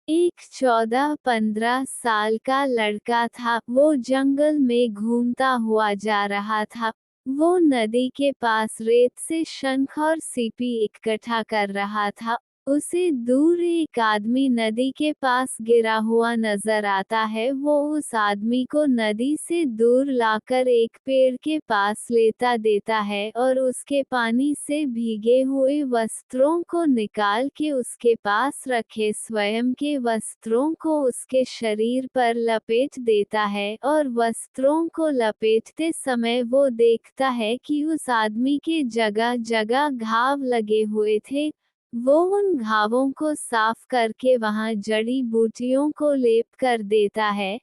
एक 14-15 साल का लड़का था। वो जंगल में घूमता हुआ जा रहा था। वो नदी के पास रेत से शंख और सीपी इकट्ठा कर रहा था। उसे दूर एक आदमी नदी के पास गिरा हुआ नजर आता है। वो उस आदमी को नदी से दूर लाकर एक पेड़ के पास लेटा देता है और उसके पानी से भीगे हुए वस्त्रों को निकाल के उसके पास रखे स्वयं के वस्त्रों को उसके शरीर पर लपेट देता है और वस्त्रों को लपेटते समय वो देखता है कि उस आदमी के जगह जगह घाव लगे हुए थे। वो उन घावों को साफ करके वहां जड़ी बूटियों को लेप कर देता है।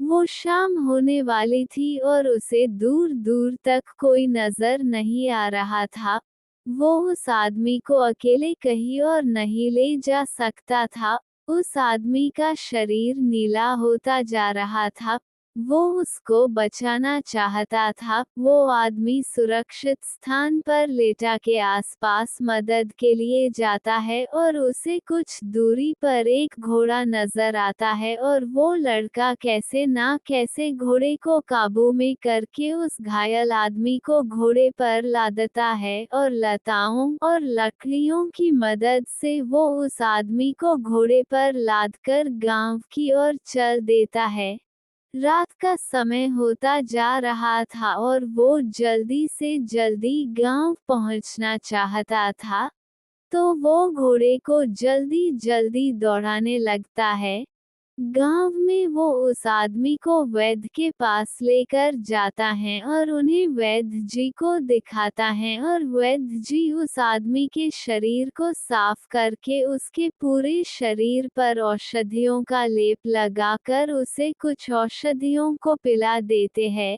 वो शाम होने वाली थी और उसे दूर दूर तक कोई नजर नहीं आ रहा था। वो उस आदमी को अकेले कहीं और नहीं ले जा सकता था। उस आदमी का शरीर नीला होता जा रहा था। वो उसको बचाना चाहता था। वो आदमी सुरक्षित स्थान पर लेटा के आसपास मदद के लिए जाता है और उसे कुछ दूरी पर एक घोड़ा नजर आता है और वो लड़का कैसे ना कैसे घोड़े को काबू में करके उस घायल आदमी को घोड़े पर लादता है और लताओं और लकड़ियों की मदद से वो उस आदमी को घोड़े पर लादकर गांव की ओर चल देता है। रात का समय होता जा रहा था और वो जल्दी से जल्दी गांव पहुंचना चाहता था। तो वो घोड़े को जल्दी जल्दी दौड़ाने लगता है। गांव में वो उस आदमी को वैद्य के पास लेकर जाता है और उन्हें वैद्य जी को दिखाता है और वैद्य जी उस आदमी के शरीर को साफ करके उसके पूरे शरीर पर औषधियों का लेप लगाकर उसे कुछ औषधियों को पिला देते हैं।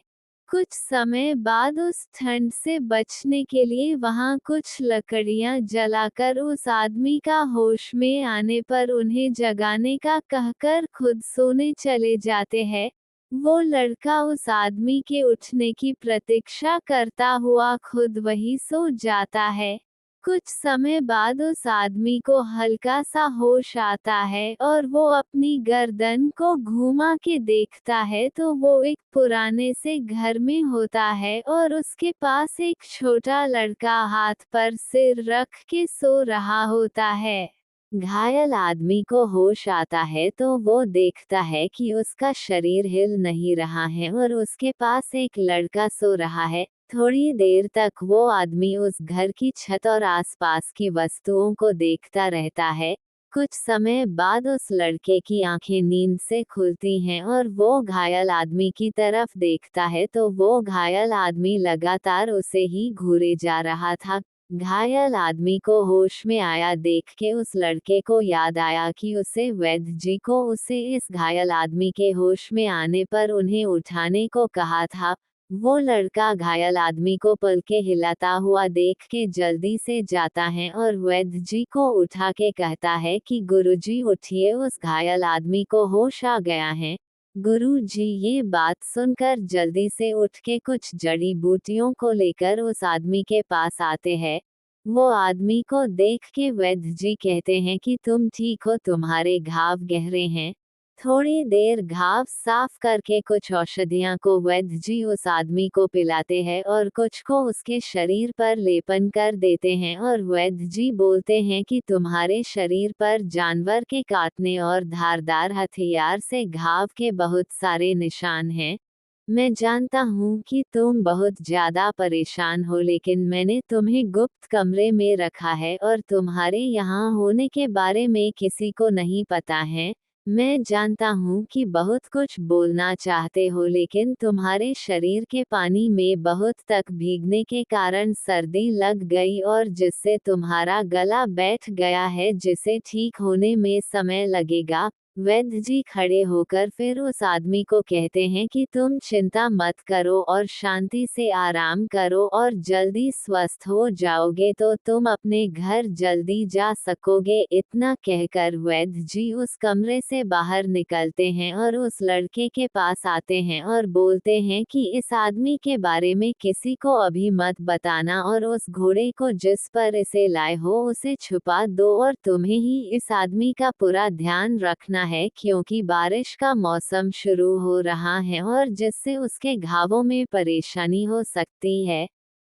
कुछ समय बाद उस ठंड से बचने के लिए वहां कुछ लकड़ियां जलाकर उस आदमी का होश में आने पर उन्हें जगाने का कहकर खुद सोने चले जाते हैं। वो लड़का उस आदमी के उठने की प्रतीक्षा करता हुआ खुद वही सो जाता है। कुछ समय बाद उस आदमी को हल्का सा होश आता है और वो अपनी गर्दन को घुमा के देखता है तो वो एक पुराने से घर में होता है और उसके पास एक छोटा लड़का हाथ पर सिर रख के सो रहा होता है। घायल आदमी को होश आता है तो वो देखता है कि उसका शरीर हिल नहीं रहा है और उसके पास एक लड़का सो रहा है। थोड़ी देर तक वो आदमी उस घर की छत और आसपास की वस्तुओं को देखता रहता है। कुछ समय बाद उस लड़के की आंखें नींद से खुलती हैं और वो घायल आदमी की तरफ देखता है तो वो घायल आदमी लगातार उसे ही घूरे जा रहा था। घायल आदमी को होश में आया देख के उस लड़के को याद आया कि उसे वैद्य जी को उसे इस घायल आदमी के होश में आने पर उन्हें उठाने को कहा था। वो लड़का घायल आदमी को पलके हिलाता हुआ देख के जल्दी से जाता है और वैद्य जी को उठा के कहता है कि गुरुजी उठिए, उस घायल आदमी को होश आ गया है। गुरुजी ये बात सुनकर जल्दी से उठ के कुछ जड़ी बूटियों को लेकर उस आदमी के पास आते हैं। वो आदमी को देख के वैद्य जी कहते हैं कि तुम ठीक हो, तुम्हारे घाव गहरे हैं। थोड़ी देर घाव साफ करके कुछ औषधियां को वैद्य जी उस आदमी को पिलाते हैं और कुछ को उसके शरीर पर लेपन कर देते हैं और वैद्य जी बोलते हैं कि तुम्हारे शरीर पर जानवर के काटने और धारदार हथियार से घाव के बहुत सारे निशान हैं। मैं जानता हूँ कि तुम बहुत ज्यादा परेशान हो, लेकिन मैंने तुम्हें गुप्त कमरे में रखा है और तुम्हारे यहाँ होने के बारे में किसी को नहीं पता है। मैं जानता हूँ कि बहुत कुछ बोलना चाहते हो, लेकिन तुम्हारे शरीर के पानी में बहुत तक भीगने के कारण सर्दी लग गई और जिससे तुम्हारा गला बैठ गया है, जिसे ठीक होने में समय लगेगा। वैद्य जी खड़े होकर फिर उस आदमी को कहते हैं कि तुम चिंता मत करो और शांति से आराम करो और जल्दी स्वस्थ हो जाओगे तो तुम अपने घर जल्दी जा सकोगे। इतना कहकर वैद्य जी उस कमरे से बाहर निकलते हैं और उस लड़के के पास आते हैं और बोलते हैं कि इस आदमी के बारे में किसी को अभी मत बताना और उस घोड़े को जिस पर इसे लाए हो उसे छुपा दो और तुम्हें ही इस आदमी का पूरा ध्यान रखना है क्योंकि बारिश का मौसम शुरू हो रहा है और जिससे उसके घावों में परेशानी हो सकती है,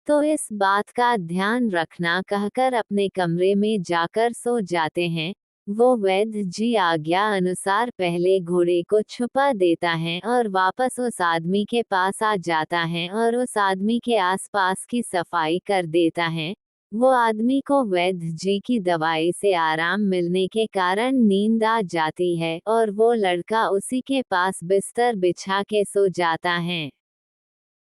तो इस बात का ध्यान रखना कहकर अपने कमरे में जाकर सो जाते हैं। वो वैद्य जी आज्ञा अनुसार पहले घोड़े को छुपा देता है और वापस उस आदमी के पास आ जाता है और उस आदमी के आसपास की सफाई कर देता है। वो आदमी को वैद्य जी की दवाई से आराम मिलने के कारण नींद आ जाती है और वो लड़का उसी के पास बिस्तर बिछा के सो जाता है।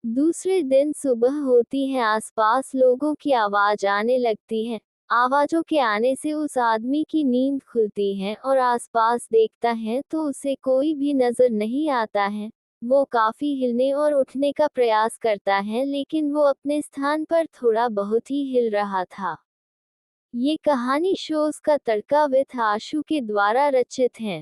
दूसरे दिन सुबह होती है, आसपास लोगों की आवाज आने लगती है। आवाजों के आने से उस आदमी की नींद खुलती है और आसपास देखता है तो उसे कोई भी नजर नहीं आता है। वो काफी हिलने और उठने का प्रयास करता है लेकिन वो अपने स्थान पर थोड़ा बहुत ही हिल रहा था। ये कहानी शोज का तड़का विथ आशु के द्वारा रचित है।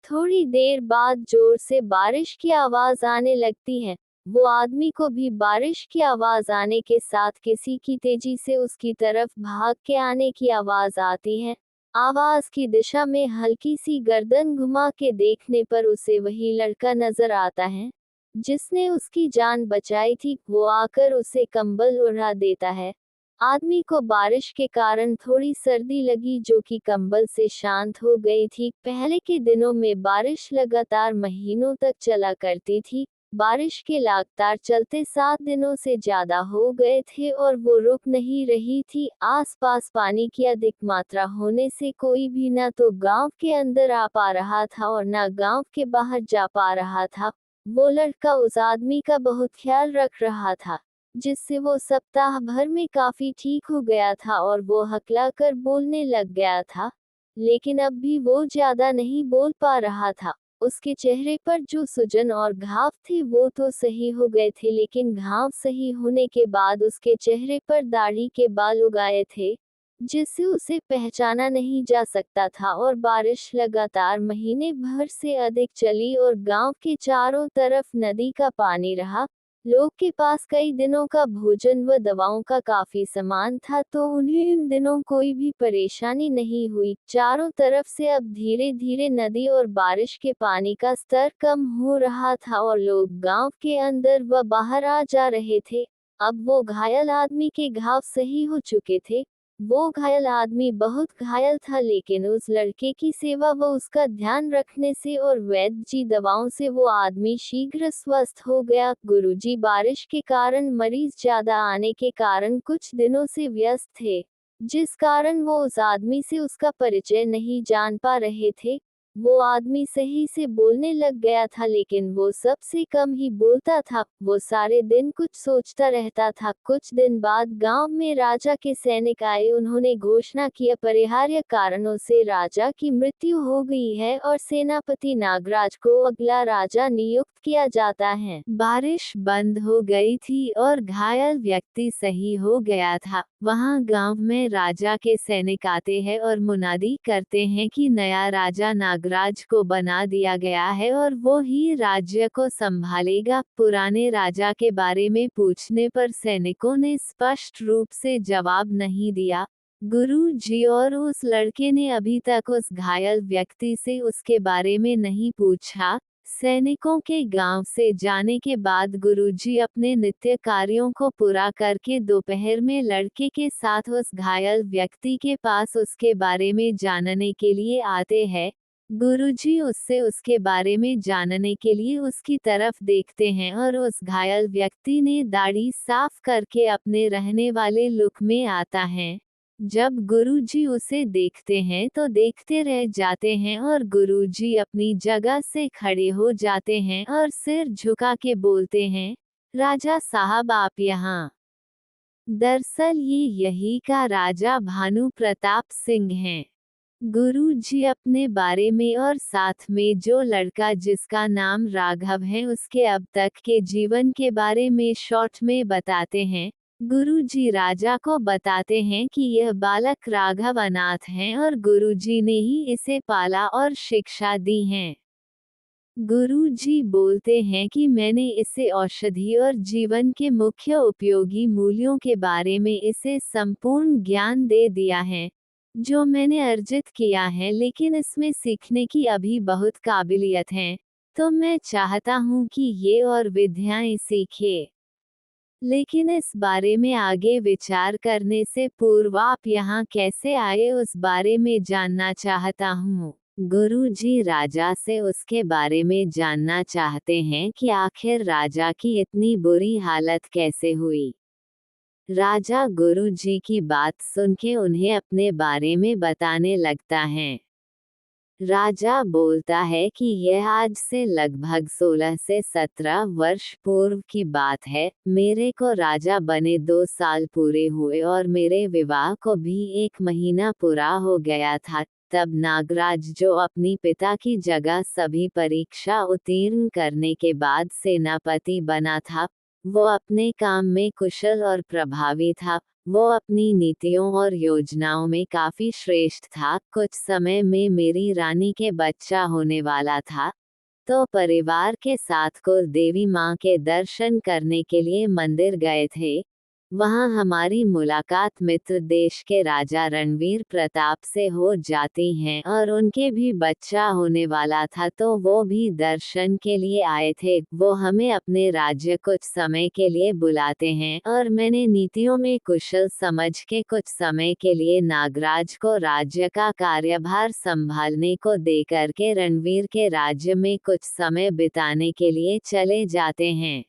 थोड़ी देर बाद जोर से बारिश की आवाज आने लगती है। वो आदमी को भी बारिश की आवाज आने के साथ किसी की तेजी से उसकी तरफ भाग के आने की आवाज आती है। आवाज की दिशा में हल्की सी गर्दन घुमा के देखने पर उसे वही लड़का नजर आता है जिसने उसकी जान बचाई थी। वो आकर उसे कंबल उड़ा देता है। आदमी को बारिश के कारण थोड़ी सर्दी लगी जो कि कंबल से शांत हो गई थी। पहले के दिनों में बारिश लगातार महीनों तक चला करती थी। बारिश के लगातार चलते 7 दिनों से ज्यादा हो गए थे और वो रुक नहीं रही थी। आसपास पानी की अधिक मात्रा होने से कोई भी ना तो गांव के अंदर आ पा रहा था और ना गांव के बाहर जा पा रहा था। वो लड़का उस आदमी का बहुत ख्याल रख रहा था जिससे वो सप्ताह भर में काफी ठीक हो गया था और वो हकला कर बोलने लग गया था। लेकिन अब भी वो ज्यादा नहीं बोल पा रहा था। उसके चेहरे पर जो सूजन और घाव थे वो तो सही हो गए थे लेकिन घाव सही होने के बाद उसके चेहरे पर दाढ़ी के बाल उगाए थे जिससे उसे पहचाना नहीं जा सकता था। और बारिश लगातार महीने भर से अधिक चली और गांव के चारों तरफ नदी का पानी रहा। लोग के पास कई दिनों का भोजन व दवाओं का काफी सामान था तो उन्हें इन दिनों कोई भी परेशानी नहीं हुई। चारों तरफ से अब धीरे धीरे नदी और बारिश के पानी का स्तर कम हो रहा था और लोग गांव के अंदर व बाहर आ जा रहे थे। अब वो घायल आदमी के घाव सही हो चुके थे। वो घायल आदमी बहुत घायल था लेकिन उस लड़के की सेवा व उसका ध्यान रखने से और वैद्य जी दवाओं से वो आदमी शीघ्र स्वस्थ हो गया। गुरुजी बारिश के कारण मरीज ज्यादा आने के कारण कुछ दिनों से व्यस्त थे जिस कारण वो उस आदमी से उसका परिचय नहीं जान पा रहे थे। वो आदमी सही से बोलने लग गया था लेकिन वो सबसे कम ही बोलता था। वो सारे दिन कुछ सोचता रहता था। कुछ दिन बाद गांव में राजा के सैनिक आए। उन्होंने घोषणा की अपरिहार्य कारणों से राजा की मृत्यु हो गई है और सेनापति नागराज को अगला राजा नियुक्त किया जाता है। बारिश बंद हो गई थी और घायल व्यक्ति सही हो गया था। वहां गांव में राजा के सैनिक आते हैं और मुनादी करते हैं कि नया राजा नागराज को बना दिया गया है और वो ही राज्य को संभालेगा। पुराने राजा के बारे में पूछने पर सैनिकों ने स्पष्ट रूप से जवाब नहीं दिया। गुरु जी और उस लड़के ने अभी तक उस घायल व्यक्ति से उसके बारे में नहीं पूछा। सैनिकों के गांव से जाने के बाद गुरुजी अपने नित्य कार्यों को पूरा करके दोपहर में लड़के के साथ उस घायल व्यक्ति के पास उसके बारे में जानने के लिए आते हैं। गुरुजी उससे उसके बारे में जानने के लिए उसकी तरफ देखते हैं और उस घायल व्यक्ति ने दाढ़ी साफ करके अपने रहने वाले लुक में आता है। जब गुरुजी उसे देखते हैं तो देखते रह जाते हैं और गुरुजी अपनी जगह से खड़े हो जाते हैं और सिर झुका के बोलते हैं, राजा साहब आप यहाँ। दरअसल ये यही का राजा भानु प्रताप सिंह हैं। गुरु जी अपने बारे में और साथ में जो लड़का जिसका नाम राघव है उसके अब तक के जीवन के बारे में शॉर्ट में बताते हैं। गुरु जी राजा को बताते हैं कि यह बालक राघव अनाथ है और गुरु जी ने ही इसे पाला और शिक्षा दी है। गुरु जी बोलते हैं कि मैंने इसे औषधि और जीवन के मुख्य उपयोगी मूल्यों के बारे में इसे संपूर्ण ज्ञान दे दिया है जो मैंने अर्जित किया है, लेकिन इसमें सीखने की अभी बहुत काबिलियत है। तो मैं चाहता हूँ कि ये और विद्याएं सीखे। लेकिन इस बारे में आगे विचार करने से पूर्व आप यहाँ कैसे आए उस बारे में जानना चाहता हूँ। गुरु जी राजा से उसके बारे में जानना चाहते हैं कि आखिर राजा की इतनी बुरी हालत कैसे हुई। राजा गुरु जी की बात सुन के उन्हें अपने बारे में बताने लगता है। राजा बोलता है कि यह आज से लगभग 16 से 17 वर्ष पूर्व की बात है। मेरे को राजा बने 2 साल पूरे हुए और मेरे विवाह को भी 1 महीना पूरा हो गया था। तब नागराज जो अपनी पिता की जगह सभी परीक्षा उत्तीर्ण करने के बाद सेनापति बना था, वो अपने काम में कुशल और प्रभावी था। वो अपनी नीतियों और योजनाओं में काफी श्रेष्ठ था। कुछ समय में मेरी रानी के बच्चा होने वाला था, तो परिवार के साथ कुल देवी माँ के दर्शन करने के लिए मंदिर गए थे। वहाँ हमारी मुलाकात मित्र देश के राजा रणवीर प्रताप से हो जाती है और उनके भी बच्चा होने वाला था, तो वो भी दर्शन के लिए आए थे। वो हमें अपने राज्य कुछ समय के लिए बुलाते हैं और मैंने नीतियों में कुशल समझ के कुछ समय के लिए नागराज को राज्य का कार्यभार संभालने को देकर के रणवीर के राज्य में कुछ समय बिताने के लिए चले जाते हैं।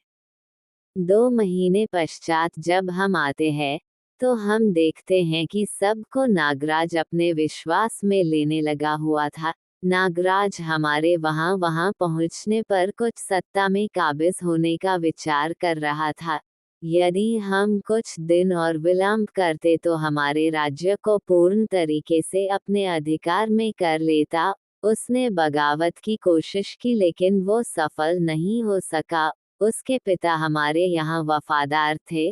2 महीने पश्चात जब हम आते हैं तो हम देखते हैं कि सबको नागराज अपने विश्वास में लेने लगा हुआ था। नागराज हमारे वहाँ पहुँचने पर कुछ सत्ता में काबिज होने का विचार कर रहा था। यदि हम कुछ दिन और विलंब करते तो हमारे राज्य को पूर्ण तरीके से अपने अधिकार में कर लेता। उसने बगावत की कोशिश की लेकिन वो सफल नहीं हो सका। उसके पिता हमारे यहाँ वफादार थे।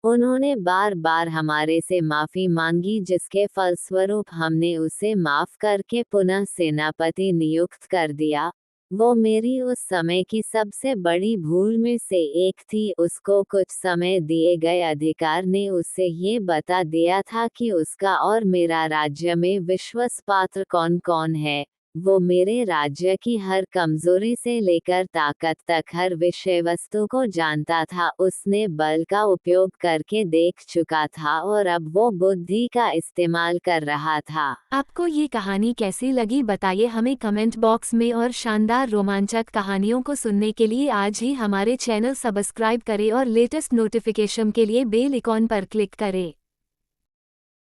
उन्होंने बार बार हमारे से माफी मांगी, जिसके फलस्वरूप हमने उसे माफ करके पुनः सेनापति नियुक्त कर दिया। वो मेरी उस समय की सबसे बड़ी भूल में से एक थी। उसको कुछ समय दिए गए अधिकार ने उसे ये बता दिया था कि उसका और मेरा राज्य में विश्वास पात्र कौन कौन है। वो मेरे राज्य की हर कमजोरी से लेकर ताकत तक हर विषय वस्तु को जानता था। उसने बल का उपयोग करके देख चुका था और अब वो बुद्धि का इस्तेमाल कर रहा था। आपको ये कहानी कैसी लगी बताइए हमें कमेंट बॉक्स में, और शानदार रोमांचक कहानियों को सुनने के लिए आज ही हमारे चैनल सब्सक्राइब करें और लेटेस्ट नोटिफिकेशन के लिए बेल आइकॉन पर क्लिक करें।